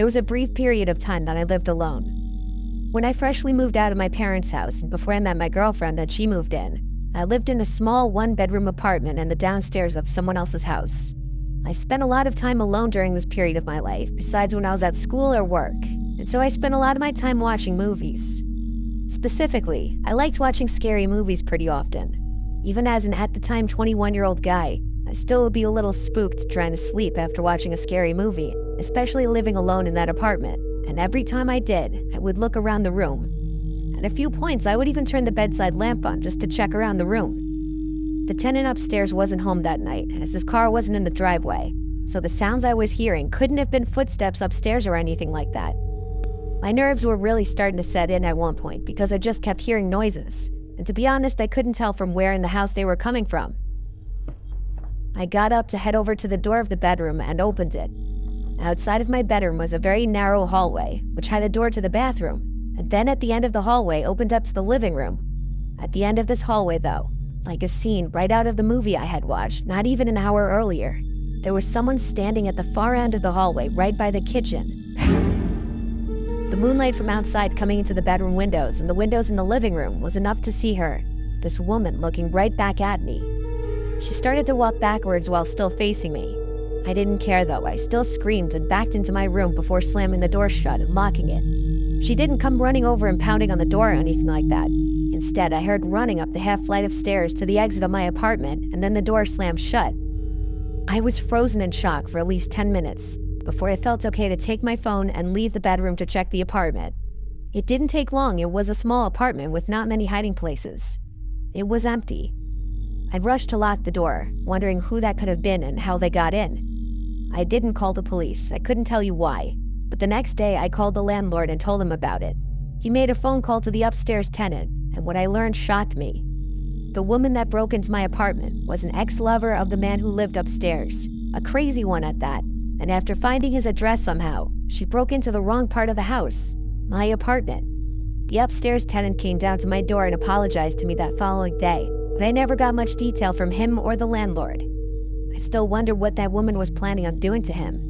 There was a brief period of time that I lived alone. When I freshly moved out of my parents' house and before I met my girlfriend and she moved in, I lived in a small one-bedroom apartment in the downstairs of someone else's house. I spent a lot of time alone during this period of my life, besides when I was at school or work, and so I spent a lot of my time watching movies. Specifically, I liked watching scary movies pretty often. Even as an at the time 21-year-old guy, I still would be a little spooked trying to sleep after watching a scary movie, especially living alone in that apartment. And every time I did, I would look around the room. At a few points, I would even turn the bedside lamp on just to check around the room. The tenant upstairs wasn't home that night, as his car wasn't in the driveway, so the sounds I was hearing couldn't have been footsteps upstairs or anything like that. My nerves were really starting to set in at one point because I just kept hearing noises, and to be honest, I couldn't tell from where in the house they were coming from. I got up to head over to the door of the bedroom and opened it. Outside of my bedroom was a very narrow hallway, which had a door to the bathroom, and then at the end of the hallway opened up to the living room. At the end of this hallway, though, like a scene right out of the movie I had watched not even an hour earlier, there was someone standing at the far end of the hallway right by the kitchen. The moonlight from outside coming into the bedroom windows and the windows in the living room was enough to see her, this woman looking right back at me. She started to walk backwards while still facing me. I didn't care though. I still screamed and backed into my room before slamming the door shut and locking it. She didn't come running over and pounding on the door or anything like that. Instead, I heard running up the half flight of stairs to the exit of my apartment, and then the door slammed shut. I was frozen in shock for at least 10 minutes before I felt okay to take my phone and leave the bedroom to check the apartment. It didn't take long. It was a small apartment with not many hiding places. It was empty. I rushed to lock the door, wondering who that could have been and how they got in. I didn't call the police. I couldn't tell you why. But the next day, I called the landlord and told him about it. He made a phone call to the upstairs tenant, and what I learned shocked me. The woman that broke into my apartment was an ex-lover of the man who lived upstairs, a crazy one at that, and after finding his address somehow, she broke into the wrong part of the house, my apartment. The upstairs tenant came down to my door and apologized to me that following day, but I never got much detail from him or the landlord. I still wonder what that woman was planning on doing to him.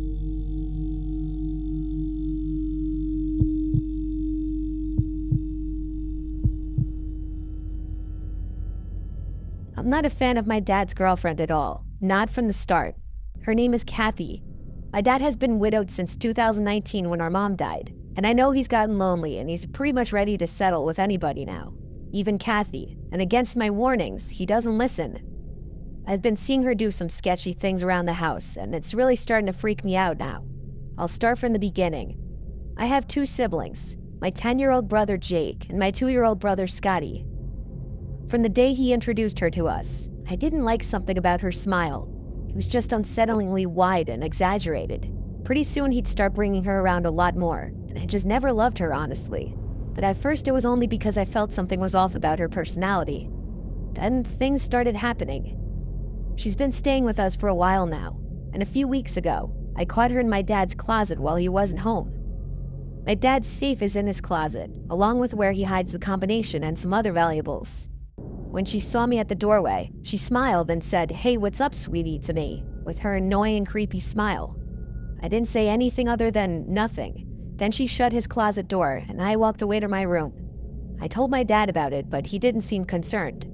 I'm not a fan of my dad's girlfriend at all, not from the start. Her name is Kathy. My dad has been widowed since 2019 when our mom died, and I know he's gotten lonely and he's pretty much ready to settle with anybody now, even Kathy, and against my warnings, he doesn't listen. I've been seeing her do some sketchy things around the house, and it's really starting to freak me out now. I'll start from the beginning. I have 2 siblings, my 10-year-old brother Jake and my 2-year-old brother Scotty. From the day he introduced her to us, I didn't like something about her smile. It was just unsettlingly wide and exaggerated. Pretty soon he'd start bringing her around a lot more, and I just never loved her, honestly. But at first it was only because I felt something was off about her personality. Then things started happening. She's been staying with us for a while now, and a few weeks ago, I caught her in my dad's closet while he wasn't home. My dad's safe is in his closet, along with where he hides the combination and some other valuables. When she saw me at the doorway, she smiled and said, "Hey, what's up, sweetie," to me, with her annoying, creepy smile. I didn't say anything other than nothing. Then she shut his closet door, and I walked away to my room. I told my dad about it, but he didn't seem concerned.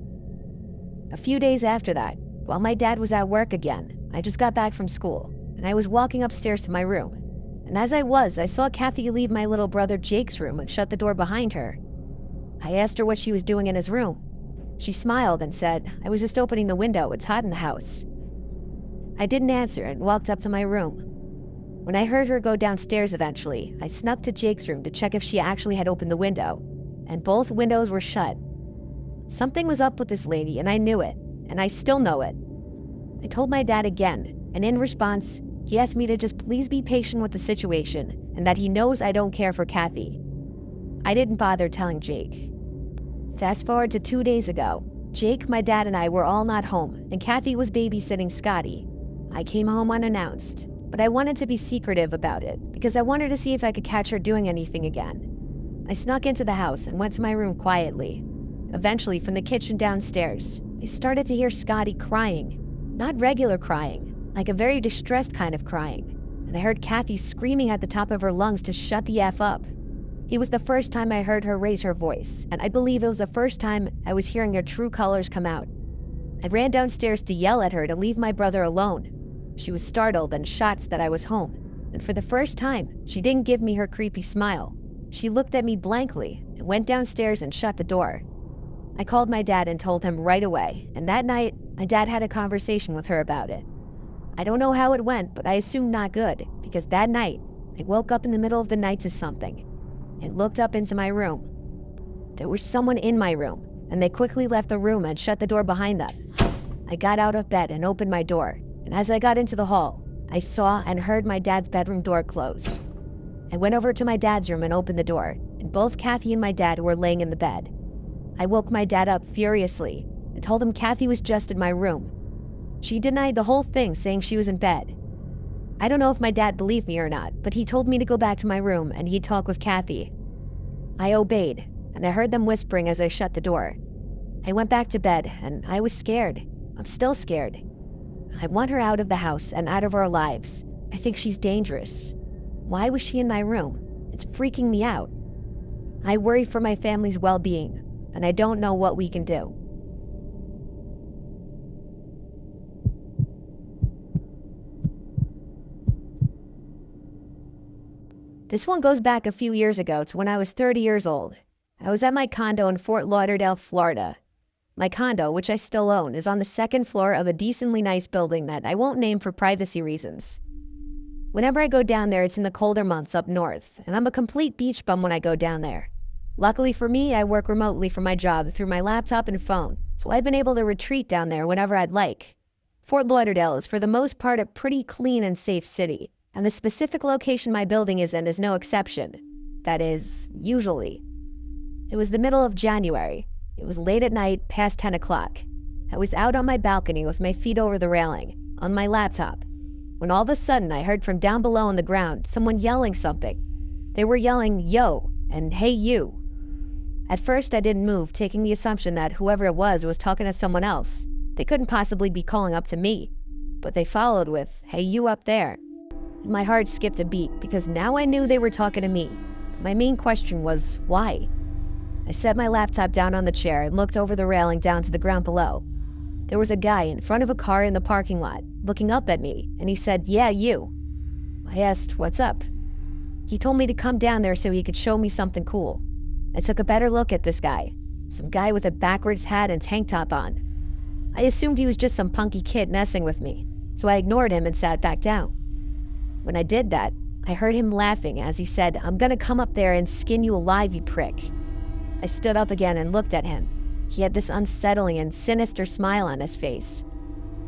A few days after that, while my dad was at work again, I just got back from school, and I was walking upstairs to my room. And as I saw Kathy leave my little brother Jake's room and shut the door behind her. I asked her what she was doing in his room. She smiled and said, "I was just opening the window, it's hot in the house." I didn't answer and walked up to my room. When I heard her go downstairs eventually, I snuck to Jake's room to check if she actually had opened the window, and both windows were shut. Something was up with this lady, and I knew it, and I still know it. I told my dad again, and in response, he asked me to just please be patient with the situation, and that he knows I don't care for Kathy. I didn't bother telling Jake. Fast forward to 2 days ago. Jake, my dad, and I were all not home, and Kathy was babysitting Scotty. I came home unannounced, but I wanted to be secretive about it because I wanted to see if I could catch her doing anything again. I snuck into the house and went to my room quietly. Eventually, from the kitchen downstairs, I started to hear Scotty crying. Not regular crying, like a very distressed kind of crying. and I heard Kathy screaming at the top of her lungs to shut the F up. It was the first time I heard her raise her voice, and I believe it was the first time I was hearing her true colors come out. I ran downstairs to yell at her to leave my brother alone. She was startled and shocked that I was home, and for the first time, she didn't give me her creepy smile. She looked at me blankly and went downstairs and shut the door. I called my dad and told him right away, and that night, my dad had a conversation with her about it. I don't know how it went, but I assume not good, because that night, I woke up in the middle of the night to something and looked up into my room. There was someone in my room, and they quickly left the room and shut the door behind them. I got out of bed and opened my door, and as I got into the hall, I saw and heard my dad's bedroom door close. I went over to my dad's room and opened the door, and both Kathy and my dad were laying in the bed. I woke my dad up furiously and told him Kathy was just in my room. She denied the whole thing, saying she was in bed. I don't know if my dad believed me or not, but he told me to go back to my room and he'd talk with Kathy. I obeyed, and I heard them whispering as I shut the door. I went back to bed, and I was scared. I'm still scared. I want her out of the house and out of our lives. I think she's dangerous. Why was she in my room? It's freaking me out. I worry for my family's well-being, and I don't know what we can do. This one goes back a few years ago to when I was 30 years old. I was at my condo in Fort Lauderdale, Florida. My condo, which I still own, is on the second floor of a decently nice building that I won't name for privacy reasons. Whenever I go down there, it's in the colder months up north, and I'm a complete beach bum when I go down there. Luckily for me, I work remotely from my job through my laptop and phone, so I've been able to retreat down there whenever I'd like. Fort Lauderdale is for the most part a pretty clean and safe city, and the specific location my building is in is no exception. That is, usually. It was the middle of January. It was late at night, past 10 o'clock. I was out on my balcony with my feet over the railing, on my laptop, when all of a sudden I heard from down below on the ground someone yelling something. They were yelling, "Yo," and "Hey you." At first I didn't move, taking the assumption that whoever it was talking to someone else. They couldn't possibly be calling up to me, but they followed with, "Hey you up there." And my heart skipped a beat because now I knew they were talking to me. My main question was, why? I set my laptop down on the chair and looked over the railing down to the ground below. There was a guy in front of a car in the parking lot, looking up at me, and he said, "Yeah, you." I asked, "What's up?" He told me to come down there so he could show me something cool. I took a better look at this guy, some guy with a backwards hat and tank top on. I assumed he was just some punky kid messing with me, so I ignored him and sat back down. When I did that, I heard him laughing as he said, "I'm gonna come up there and skin you alive, you prick." I stood up again and looked at him. He had this unsettling and sinister smile on his face.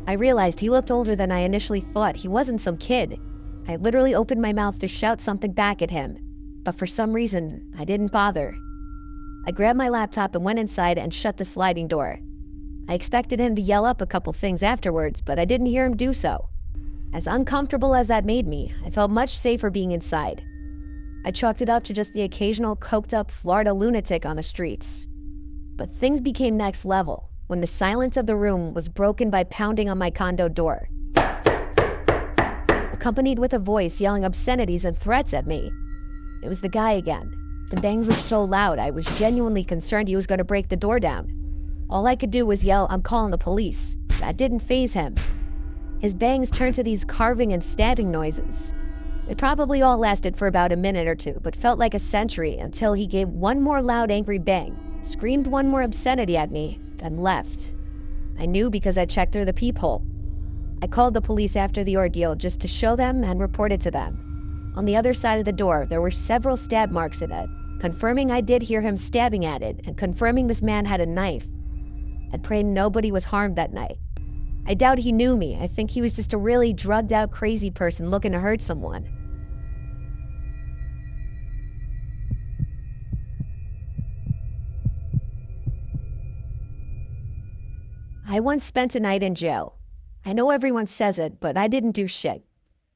I realized he looked older than I initially thought. He wasn't some kid. I literally opened my mouth to shout something back at him, but for some reason, I didn't bother. I grabbed my laptop and went inside and shut the sliding door. I expected him to yell up a couple things afterwards, but I didn't hear him do so. As uncomfortable as that made me, I felt much safer being inside. I chalked it up to just the occasional coked-up Florida lunatic on the streets. But things became next level when the silence of the room was broken by pounding on my condo door, accompanied with a voice yelling obscenities and threats at me. It was the guy again. The bangs were so loud, I was genuinely concerned he was going to break the door down. All I could do was yell, "I'm calling the police." That didn't faze him. His bangs turned to these carving and stabbing noises. It probably all lasted for about a minute or two, but felt like a century until he gave one more loud, angry bang, screamed one more obscenity at me, then left. I knew because I checked through the peephole. I called the police after the ordeal just to show them and report it to them. On the other side of the door, there were several stab marks in it, confirming I did hear him stabbing at it and confirming this man had a knife. I'd prayed nobody was harmed that night. I doubt he knew me. I think he was just a really drugged-out, crazy person looking to hurt someone. I once spent a night in jail. I know everyone says it, but I didn't do shit.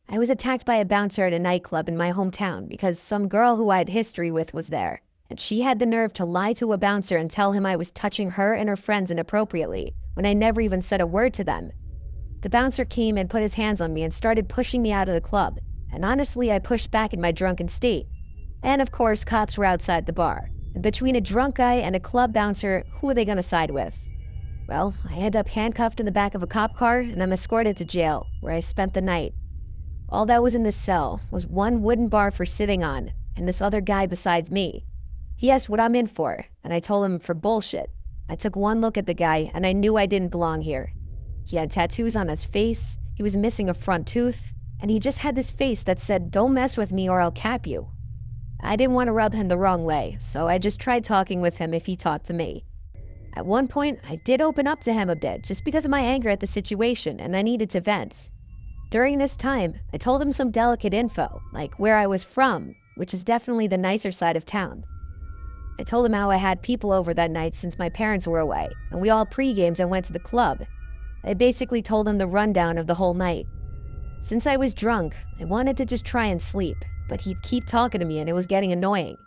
I was attacked by a bouncer at a nightclub in my hometown because some girl who I had history with was there, and she had the nerve to lie to a bouncer and tell him I was touching her and her friends inappropriately, when I never even said a word to them. The bouncer came and put his hands on me and started pushing me out of the club, and honestly, I pushed back in my drunken state. And of course, cops were outside the bar. And between a drunk guy and a club bouncer, who are they gonna side with? Well, I end up handcuffed in the back of a cop car and I'm escorted to jail, where I spent the night. All that was in this cell was one wooden bar for sitting on, and this other guy besides me. He asked what I'm in for, and I told him for bullshit. I took one look at the guy, and I knew I didn't belong here. He had tattoos on his face, he was missing a front tooth, and he just had this face that said, "Don't mess with me or I'll cap you." I didn't want to rub him the wrong way, so I just tried talking with him if he talked to me. At one point, I did open up to him a bit, just because of my anger at the situation, and I needed to vent. During this time, I told him some delicate info, like where I was from, which is definitely the nicer side of town. I told him how I had people over that night since my parents were away, and we all pre-gamed and went to the club. I basically told him the rundown of the whole night. Since I was drunk, I wanted to just try and sleep, but he'd keep talking to me and it was getting annoying.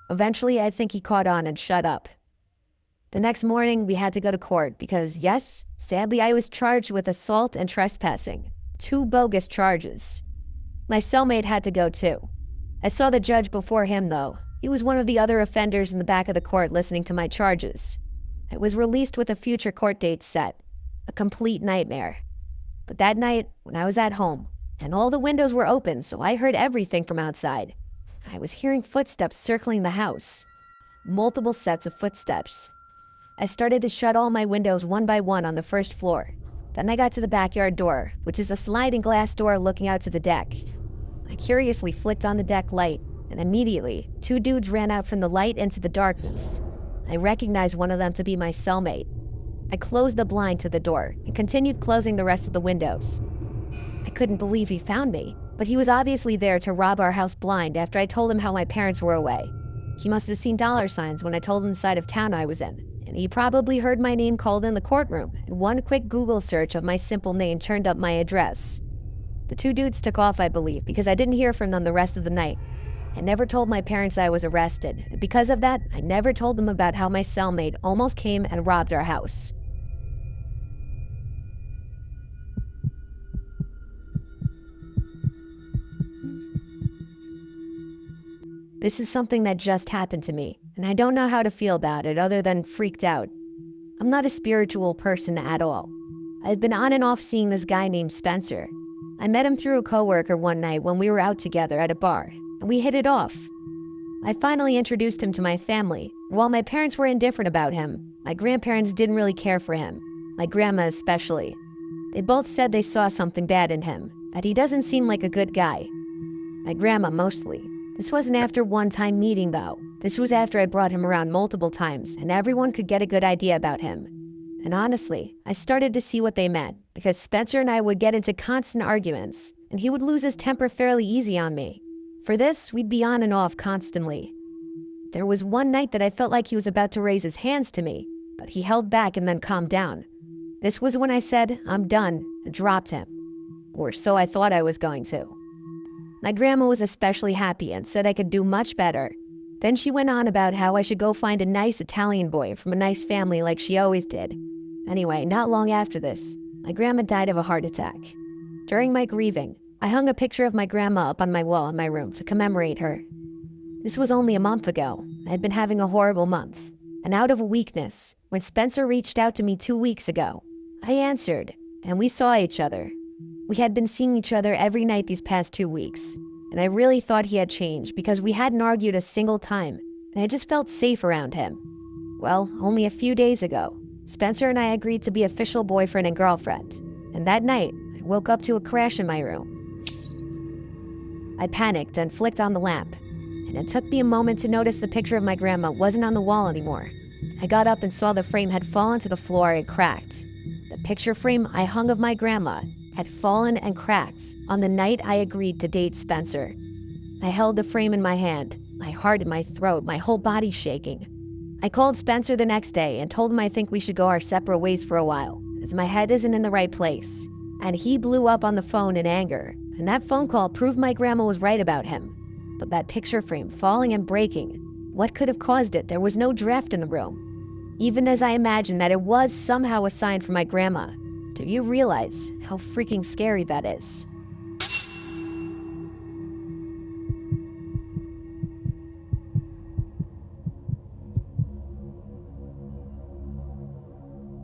Eventually, I think he caught on and shut up. The next morning, we had to go to court because, yes, sadly, I was charged with assault and trespassing. 2 bogus charges. My cellmate had to go too. I saw the judge before him, though. He was one of the other offenders in the back of the court listening to my charges. I was released with a future court date set. A complete nightmare. But that night, when I was at home, and all the windows were open, so I heard everything from outside. I was hearing footsteps circling the house. Multiple sets of footsteps. I started to shut all my windows one by one on the first floor. Then I got to the backyard door, which is a sliding glass door looking out to the deck. I curiously flicked on the deck light, and immediately, 2 dudes ran out from the light into the darkness. I recognized one of them to be my cellmate. I closed the blind to the door and continued closing the rest of the windows. I couldn't believe he found me, but he was obviously there to rob our house blind after I told him how my parents were away. He must have seen dollar signs when I told him the side of town I was in, and he probably heard my name called in the courtroom, and one quick Google search of my simple name turned up my address. The 2 dudes took off, I believe, because I didn't hear from them the rest of the night. I never told my parents I was arrested, and because of that, I never told them about how my cellmate almost came and robbed our house. This is something that just happened to me, and I don't know how to feel about it other than freaked out. I'm not a spiritual person at all. I've been on and off seeing this guy named Spencer. I met him through a coworker one night when we were out together at a bar, and we hit it off. I finally introduced him to my family. While my parents were indifferent about him, my grandparents didn't really care for him, my grandma especially. They both said they saw something bad in him, that he doesn't seem like a good guy. My grandma mostly. This wasn't after one-time meeting, though. This was after I brought him around multiple times, and everyone could get a good idea about him. And honestly, I started to see what they meant, because Spencer and I would get into constant arguments, and he would lose his temper fairly easy on me. For this, we'd be on and off constantly. There was one night that I felt like he was about to raise his hands to me, but he held back and then calmed down. This was when I said, "I'm done," and dropped him. Or so I thought I was going to. My grandma was especially happy and said I could do much better. Then she went on about how I should go find a nice Italian boy from a nice family like she always did. Anyway, not long after this, my grandma died of a heart attack. During my grieving, I hung a picture of my grandma up on my wall in my room to commemorate her. This was only a month ago. I had been having a horrible month. And out of a weakness, when Spencer reached out to me 2 weeks ago, I answered, and we saw each other. We had been seeing each other every night these past 2 weeks, and I really thought he had changed because we hadn't argued a single time, and I just felt safe around him. Well, only a few days ago, Spencer and I agreed to be official boyfriend and girlfriend, and that night, I woke up to a crash in my room. I panicked and flicked on the lamp, and it took me a moment to notice the picture of my grandma wasn't on the wall anymore. I got up and saw the frame had fallen to the floor and cracked. The picture frame I hung of my grandma had fallen and cracked on the night I agreed to date Spencer. I held the frame in my hand, my heart in my throat, my whole body shaking. I called Spencer the next day and told him I think we should go our separate ways for a while, as my head isn't in the right place. And he blew up on the phone in anger, and that phone call proved my grandma was right about him. But that picture frame falling and breaking, what could have caused it? There was no draft in the room. Even as I imagined that it was somehow a sign from my grandma, do you realize how freaking scary that is?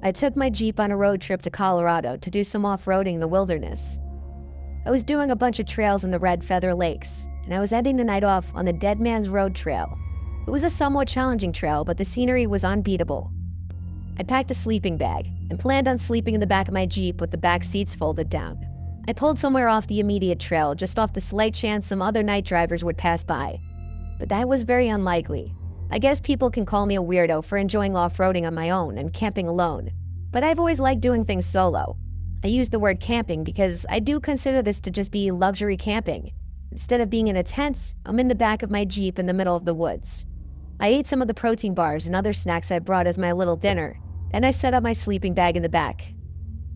I took my Jeep on a road trip to Colorado to do some off-roading in the wilderness. I was doing a bunch of trails in the Red Feather Lakes, and I was ending the night off on the Dead Man's Road Trail. It was a somewhat challenging trail, but the scenery was unbeatable. I packed a sleeping bag and planned on sleeping in the back of my Jeep with the back seats folded down. I pulled somewhere off the immediate trail, just off the slight chance some other night drivers would pass by. But that was very unlikely. I guess people can call me a weirdo for enjoying off-roading on my own and camping alone, but I've always liked doing things solo. I use the word camping because I do consider this to just be luxury camping. Instead of being in a tent, I'm in the back of my Jeep in the middle of the woods. I ate some of the protein bars and other snacks I brought as my little dinner, then I set up my sleeping bag in the back.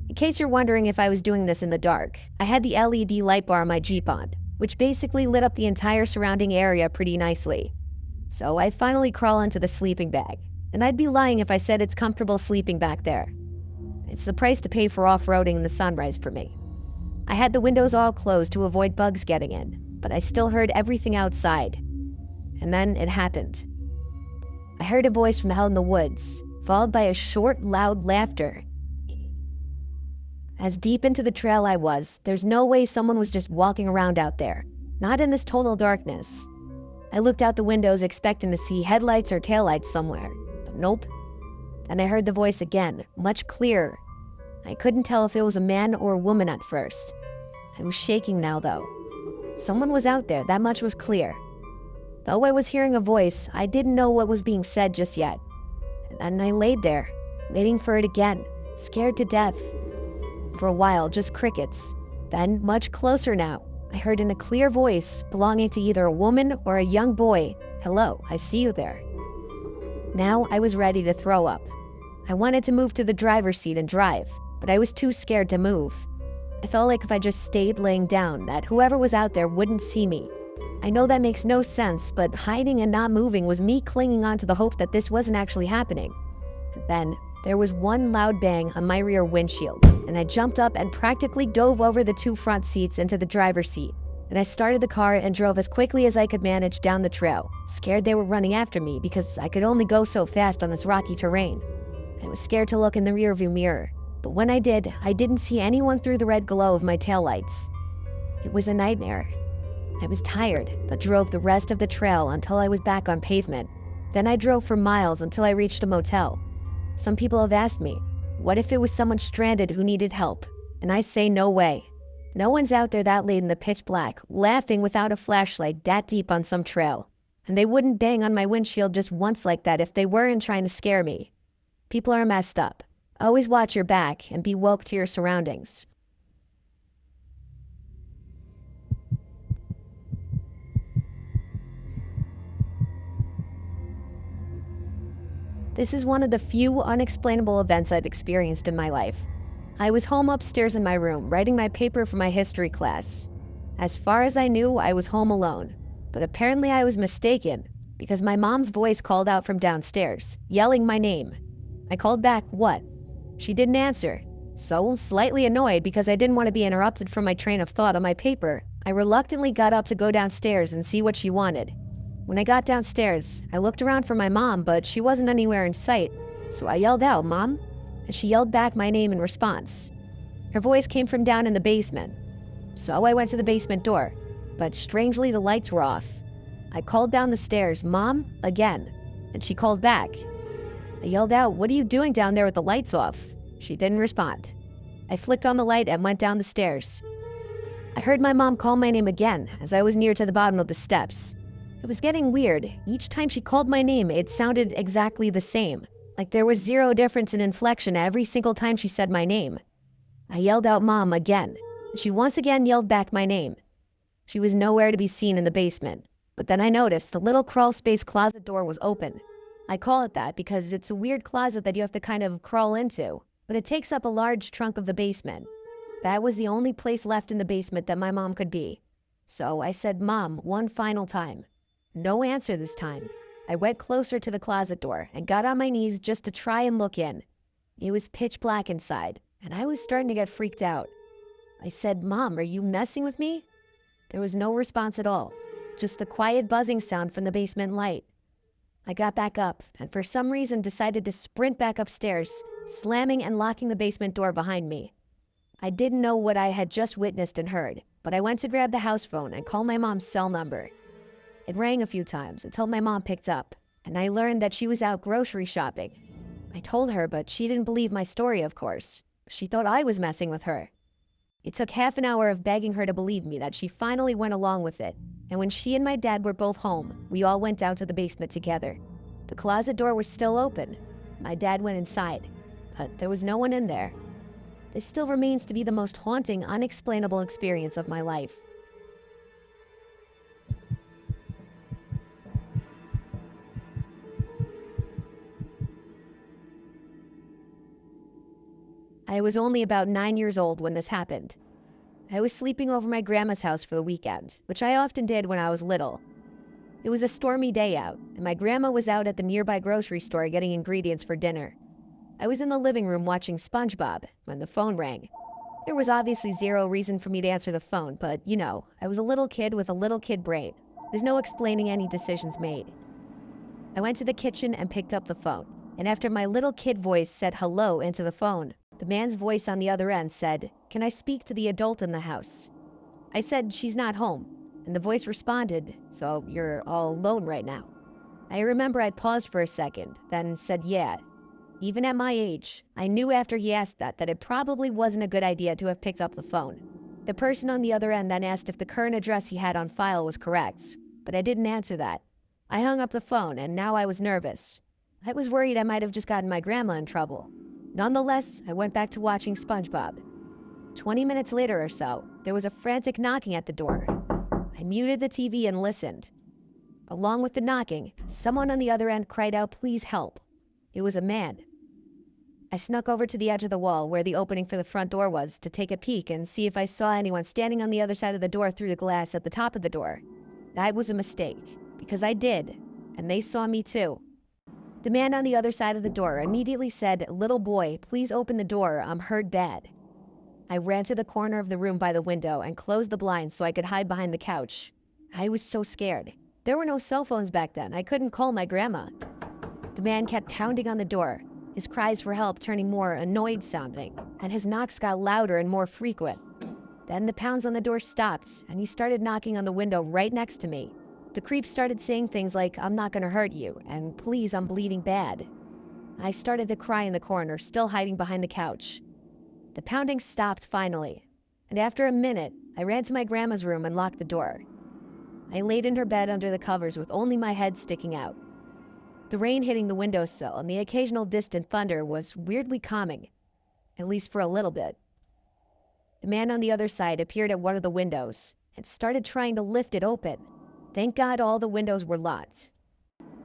In case you're wondering if I was doing this in the dark, I had the LED light bar on my Jeep on, which basically lit up the entire surrounding area pretty nicely. So I finally crawl into the sleeping bag, and I'd be lying if I said it's comfortable sleeping back there. It's the price to pay for off-roading in the sunrise for me. I had the windows all closed to avoid bugs getting in, but I still heard everything outside. And then it happened. I heard a voice from out in the woods, followed by a short, loud laughter. As deep into the trail I was, there's no way someone was just walking around out there. Not in this total darkness. I looked out the windows expecting to see headlights or taillights somewhere, but nope. Then I heard the voice again, much clearer. I couldn't tell if it was a man or a woman at first. I was shaking now, though. Someone was out there, that much was clear. Though I was hearing a voice, I didn't know what was being said just yet. And I laid there, waiting for it again, scared to death. For a while, just crickets. Then, much closer now, I heard in a clear voice belonging to either a woman or a young boy, "Hello, I see you there." Now I was ready to throw up. I wanted to move to the driver's seat and drive, but I was too scared to move. I felt like if I just stayed laying down, that whoever was out there wouldn't see me. I know that makes no sense, but hiding and not moving was me clinging on to the hope that this wasn't actually happening. Then, there was one loud bang on my rear windshield, and I jumped up and practically dove over the two front seats into the driver's seat. And I started the car and drove as quickly as I could manage down the trail, scared they were running after me because I could only go so fast on this rocky terrain. I was scared to look in the rearview mirror, but when I did, I didn't see anyone through the red glow of my taillights. It was a nightmare. I was tired, but drove the rest of the trail until I was back on pavement. Then I drove for miles until I reached a motel. Some people have asked me, what if it was someone stranded who needed help? And I say no way. No one's out there that late in the pitch black, laughing without a flashlight that deep on some trail. And they wouldn't bang on my windshield just once like that if they weren't trying to scare me. People are messed up. Always watch your back and be woke to your surroundings. This is one of the few unexplainable events I've experienced in my life. I was home upstairs in my room, writing my paper for my history class. As far as I knew, I was home alone. But apparently I was mistaken, because my mom's voice called out from downstairs, yelling my name. I called back, "What?" She didn't answer. So, slightly annoyed because I didn't want to be interrupted from my train of thought on my paper, I reluctantly got up to go downstairs and see what she wanted. When I got downstairs, I looked around for my mom, but she wasn't anywhere in sight. So I yelled out, "Mom?" And she yelled back my name in response. Her voice came from down in the basement. So I went to the basement door, but strangely the lights were off. I called down the stairs, "Mom?" again, and she called back. I yelled out, "What are you doing down there with the lights off?" She didn't respond. I flicked on the light and went down the stairs. I heard my mom call my name again as I was near to the bottom of the steps. It was getting weird. Each time she called my name, it sounded exactly the same. Like there was zero difference in inflection every single time she said my name. I yelled out, "Mom," again. She once again yelled back my name. She was nowhere to be seen in the basement. But then I noticed the little crawl space closet door was open. I call it that because it's a weird closet that you have to kind of crawl into, but it takes up a large chunk of the basement. That was the only place left in the basement that my mom could be. So I said, "Mom," one final time. No answer this time. I went closer to the closet door and got on my knees just to try and look in. It was pitch black inside, and I was starting to get freaked out. I said, "Mom, are you messing with me?" There was no response at all, just the quiet buzzing sound from the basement light. I got back up and for some reason decided to sprint back upstairs, slamming and locking the basement door behind me. I didn't know what I had just witnessed and heard, but I went to grab the house phone and call my mom's cell number. It rang a few times until my mom picked up, and I learned that she was out grocery shopping. I told her, but she didn't believe my story, of course. She thought I was messing with her. It took half an hour of begging her to believe me that she finally went along with it, and when she and my dad were both home, we all went down to the basement together. The closet door was still open. My dad went inside, but there was no one in there. This still remains to be the most haunting, unexplainable experience of my life. I was only about 9 years old when this happened. I was sleeping over my grandma's house for the weekend, which I often did when I was little. It was a stormy day out, and my grandma was out at the nearby grocery store getting ingredients for dinner. I was in the living room watching SpongeBob when the phone rang. There was obviously zero reason for me to answer the phone, but you know, I was a little kid with a little kid brain. There's no explaining any decisions made. I went to the kitchen and picked up the phone, and after my little kid voice said hello into the phone, the man's voice on the other end said, "Can I speak to the adult in the house?" I said, "She's not home," and the voice responded, "So you're all alone right now?" I remember I paused for a second, then said, "Yeah." Even at my age, I knew after he asked that it probably wasn't a good idea to have picked up the phone. The person on the other end then asked if the current address he had on file was correct, but I didn't answer that. I hung up the phone, and now I was nervous. I was worried I might have just gotten my grandma in trouble. Nonetheless, I went back to watching SpongeBob. 20 minutes later or so, there was a frantic knocking at the door. I muted the TV and listened. Along with the knocking, someone on the other end cried out, "Please help." It was a man. I snuck over to the edge of the wall where the opening for the front door was to take a peek and see if I saw anyone standing on the other side of the door through the glass at the top of the door. That was a mistake, because I did, and they saw me too. The man on the other side of the door immediately said, "Little boy, please open the door, I'm hurt bad." I ran to the corner of the room by the window and closed the blinds so I could hide behind the couch. I was so scared. There were no cell phones back then. I couldn't call my grandma. The man kept pounding on the door, his cries for help turning more annoyed sounding, and his knocks got louder and more frequent. Then the pounds on the door stopped, and he started knocking on the window right next to me. The creep started saying things like, "I'm not gonna hurt you," and "Please, I'm bleeding bad." I started to cry in the corner, still hiding behind the couch. The pounding stopped finally, and after a minute, I ran to my grandma's room and locked the door. I laid in her bed under the covers with only my head sticking out. The rain hitting the windowsill and the occasional distant thunder was weirdly calming, at least for a little bit. The man on the other side appeared at one of the windows and started trying to lift it open. Thank God all the windows were locked.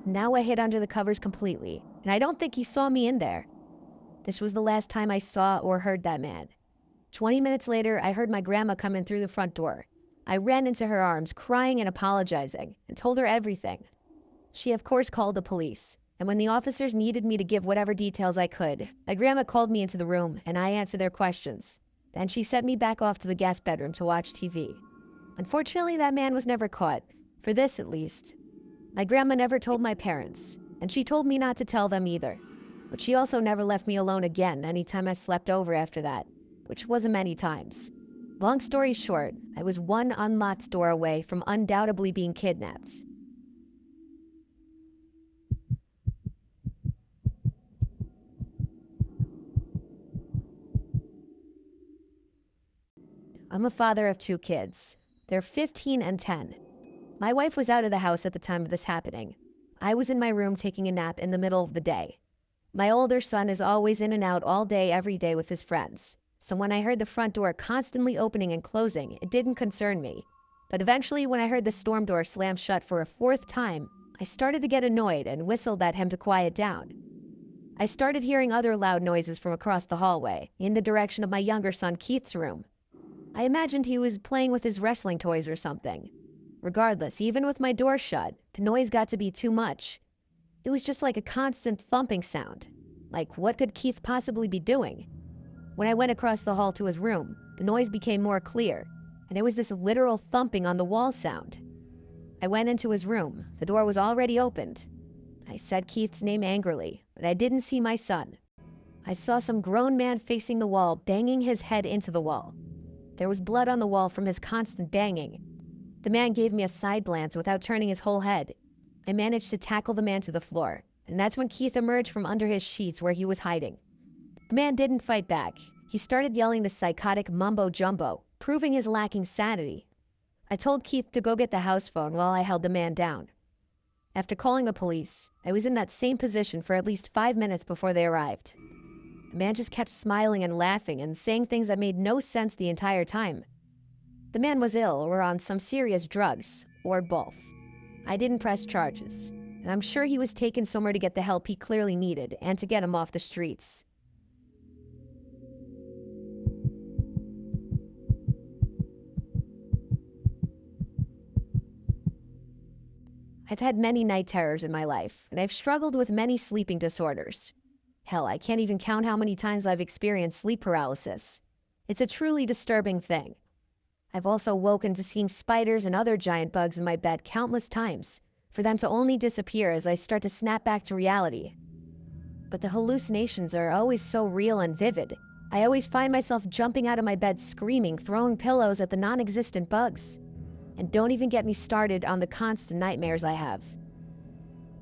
Now I hid under the covers completely, and I don't think he saw me in there. This was the last time I saw or heard that man. 20 minutes later, I heard my grandma come in through the front door. I ran into her arms, crying and apologizing, and told her everything. She, of course, called the police, and when the officers needed me to give whatever details I could, my grandma called me into the room, and I answered their questions. Then she sent me back off to the guest bedroom to watch TV. Unfortunately, that man was never caught. For this, at least. My grandma never told my parents, and she told me not to tell them either. But she also never left me alone again anytime I slept over after that, which wasn't many times. Long story short, I was one unlocked door away from undoubtedly being kidnapped. I'm a father of 2 kids. They're 15 and 10. My wife was out of the house at the time of this happening. I was in my room taking a nap in the middle of the day. My older son is always in and out all day, every day with his friends. So when I heard the front door constantly opening and closing, it didn't concern me. But eventually, when I heard the storm door slam shut for a 4th time, I started to get annoyed and whistled at him to quiet down. I started hearing other loud noises from across the hallway, in the direction of my younger son Keith's room. I imagined he was playing with his wrestling toys or something. Regardless, even with my door shut, the noise got to be too much. It was just like a constant thumping sound. Like, what could Keith possibly be doing? When I went across the hall to his room, the noise became more clear, and it was this literal thumping on the wall sound. I went into his room. The door was already opened. I said Keith's name angrily, but I didn't see my son. I saw some grown man facing the wall, banging his head into the wall. There was blood on the wall from his constant banging. The man gave me a side glance without turning his whole head. I managed to tackle the man to the floor, and that's when Keith emerged from under his sheets where he was hiding. The man didn't fight back. He started yelling this psychotic mumbo-jumbo, proving his lacking sanity. I told Keith to go get the house phone while I held the man down. After calling the police, I was in that same position for at least 5 minutes before they arrived. The man just kept smiling and laughing and saying things that made no sense the entire time. The man was ill or on some serious drugs, or both. I didn't press charges, and I'm sure he was taken somewhere to get the help he clearly needed and to get him off the streets. I've had many night terrors in my life, and I've struggled with many sleeping disorders. Hell, I can't even count how many times I've experienced sleep paralysis. It's a truly disturbing thing. I've also woken to seeing spiders and other giant bugs in my bed countless times, for them to only disappear as I start to snap back to reality. But the hallucinations are always so real and vivid. I always find myself jumping out of my bed screaming, throwing pillows at the non-existent bugs. And don't even get me started on the constant nightmares I have.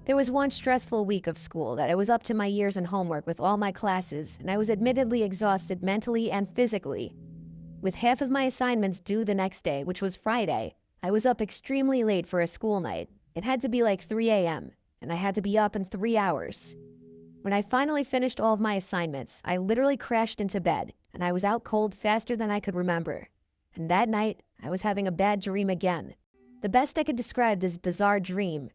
There was one stressful week of school that I was up to my ears in homework with all my classes, and I was admittedly exhausted mentally and physically. With half of my assignments due the next day, which was Friday, I was up extremely late for a school night. It had to be like 3 a.m., and I had to be up in 3 hours. When I finally finished all of my assignments, I literally crashed into bed, and I was out cold faster than I could remember. And that night, I was having a bad dream again. The best I could describe this bizarre dream.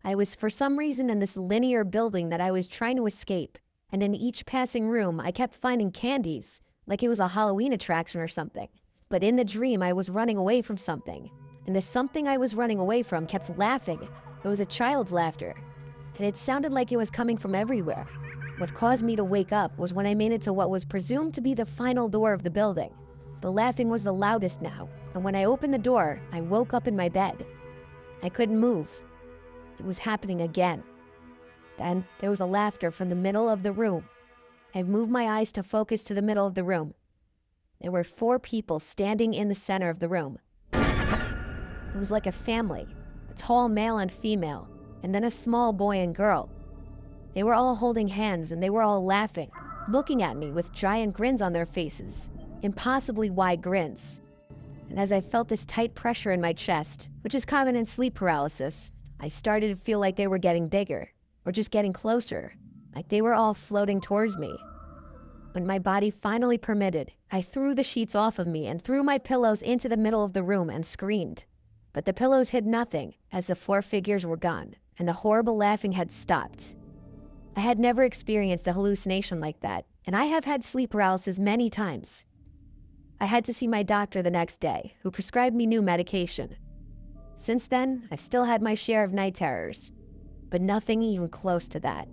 I was for some reason in this linear building that I was trying to escape, and in each passing room I kept finding candies, like it was a Halloween attraction or something. But in the dream I was running away from something, and the something I was running away from kept laughing. It was a child's laughter, and it sounded like it was coming from everywhere. What caused me to wake up was when I made it to what was presumed to be the final door of the building. The laughing was the loudest now, and when I opened the door, I woke up in my bed. I couldn't move. It was happening again. Then there was a laughter from the middle of the room. I moved my eyes to focus to the middle of the room. There were 4 people standing in the center of the room. It was like a family, a tall male and female, and then a small boy and girl. They were all holding hands and they were all laughing, looking at me with giant grins on their faces. Impossibly wide grins. And as I felt this tight pressure in my chest, which is common in sleep paralysis, I started to feel like they were getting bigger, or just getting closer, like they were all floating towards me. When my body finally permitted, I threw the sheets off of me and threw my pillows into the middle of the room and screamed. But the pillows hid nothing, as the 4 figures were gone, and the horrible laughing had stopped. I had never experienced a hallucination like that, and I have had sleep paralysis many times. I had to see my doctor the next day, who prescribed me new medication. Since then, I've still had my share of night terrors, but nothing even close to that.